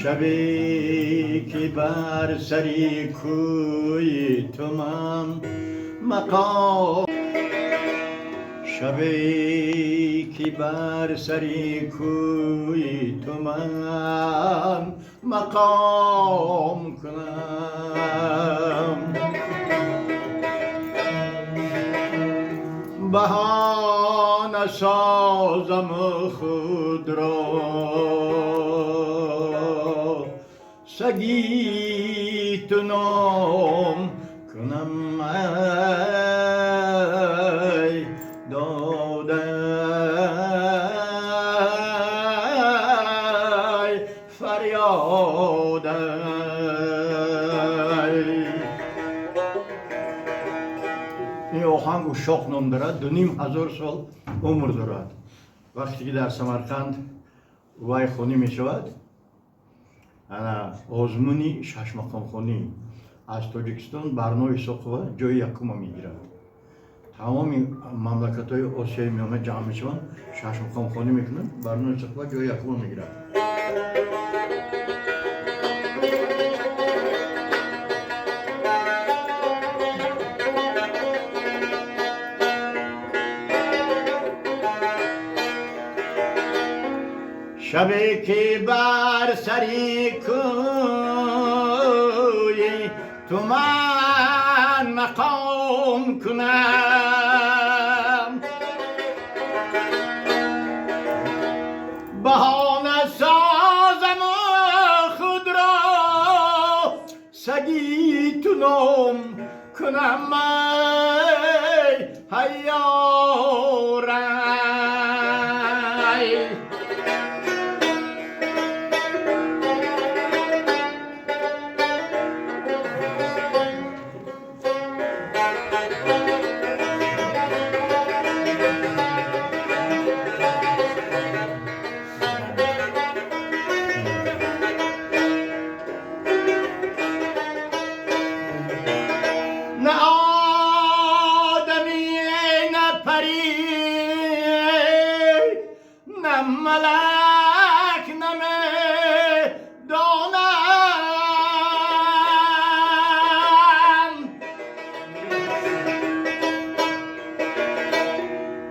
شبی که بر سری کوی تو من مقام شبی که بر سری کوی تو من مقام کنم بهانه سازم خود را سگی تو نام کنم ای داده فریاد این آهنگ و شاخ نام دارد 2500 سال عمر دارد وقتی که در سمرقند وای خونی می شود انا آزمونی شش مقام خونی از تاجیکستان برنامه ساخته جای یکم می گیرد تمام مملکت های آسیای میانه جمع می شوند شش مقام خونی می کنند برنامه ساخته جای یکم می گیرد شبی که بر سری کوی تو من مقام کنم بهانه سازم خود را سگی تو نام کنم ای حیارم نه آدمی نه پری نه ملک نه میدانم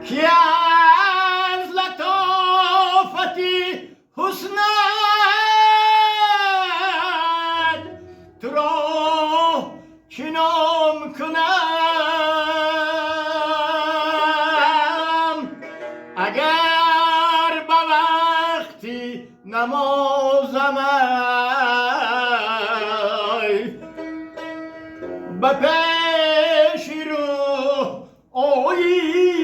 که از لطافتی حسنت تو را چنان کنم اگر به وقتی نمازم به پیش رو آیی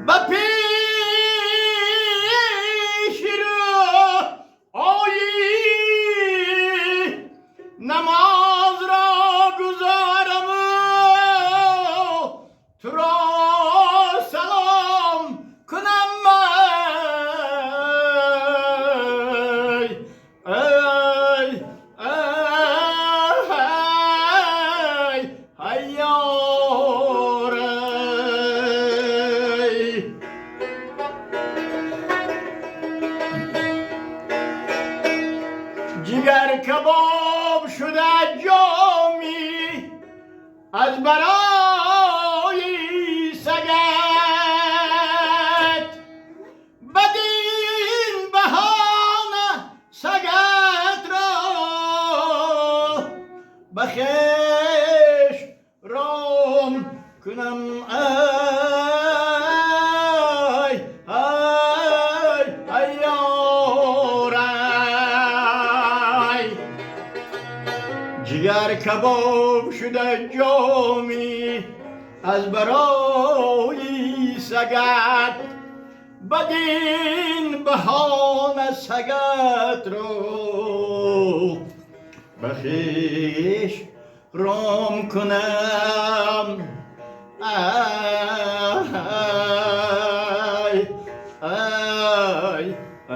با پیش رو آیی نماز را گذارم تو را سلام کنم ای حیار جگر کباب شده جامی از برای سگت بدین بهانه سگت را بخش رام کنم جگر کباب شده جامی از برای سگت بدین بهانه سگت رو بخیش رام کنم ای ای ای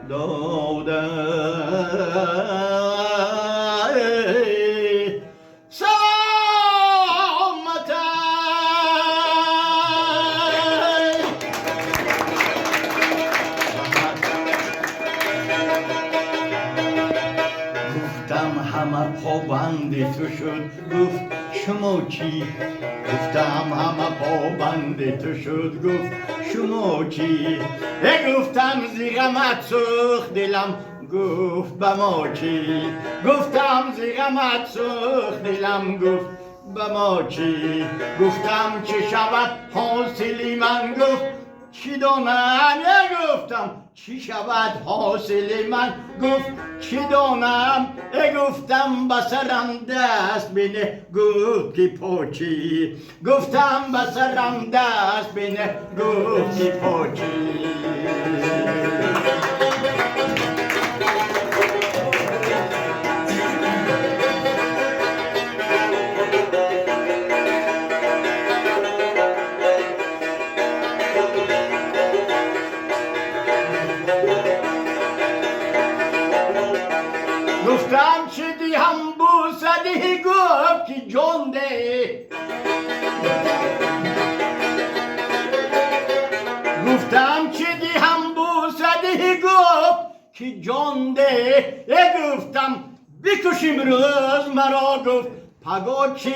داده سلامت گفتم همه پابند تو شد گفت شما چی گفتم همه پابند تو شد گفت شما چی گفتم زی غمت سوخت دلم گفت به ما چی گفتم زی غمت سوخت دلم گفت به ما چی گفتم چه شود حاصلی من گفت چی دانم گفتم چی شود حاصل من گفت چی دانم گفتم بسرم دست بینه گفت که پاچی گفتم بسرم دست بینه گفت که پاچی گفتم چه دیم بوسدی گفت که جان ده گفتم چه دیم بوسدی گفت که جان ده گفتم بکشیم روز مرا گفت پگاه چی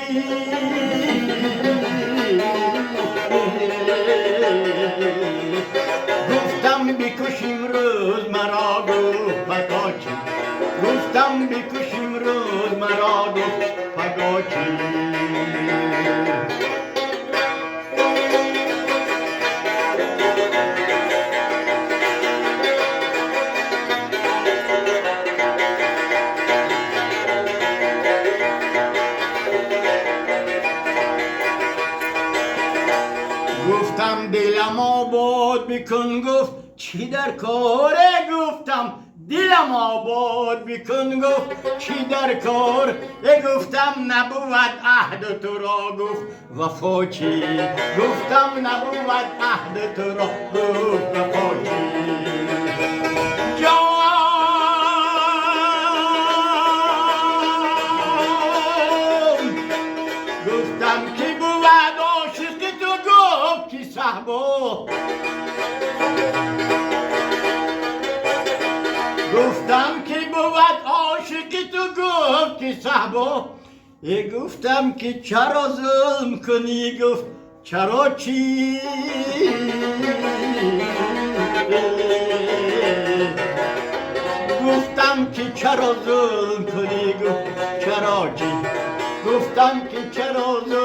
گفتم بکشیم روز مرا گفت پگاه چی گفتم بکشیم روز مرا گفت پگاه چی گفتم دلم آباد بکن گفت چی در کاره گفتم دلم آباد بکن گفت چی در کار گفتم نبود عهد تو را گفت وفا چی گفتم نبود عهد تو را گفت وفا چی جان گفتم کی بود عاشق تو گفت کی صحبا گفتم که بود عاشق تو گفت که صحبا گفتم که چرا ظلم کنی گفت چرا چی گفتم که چرا ظلم کنی گفت چرا چی گفتم که چرا ظلم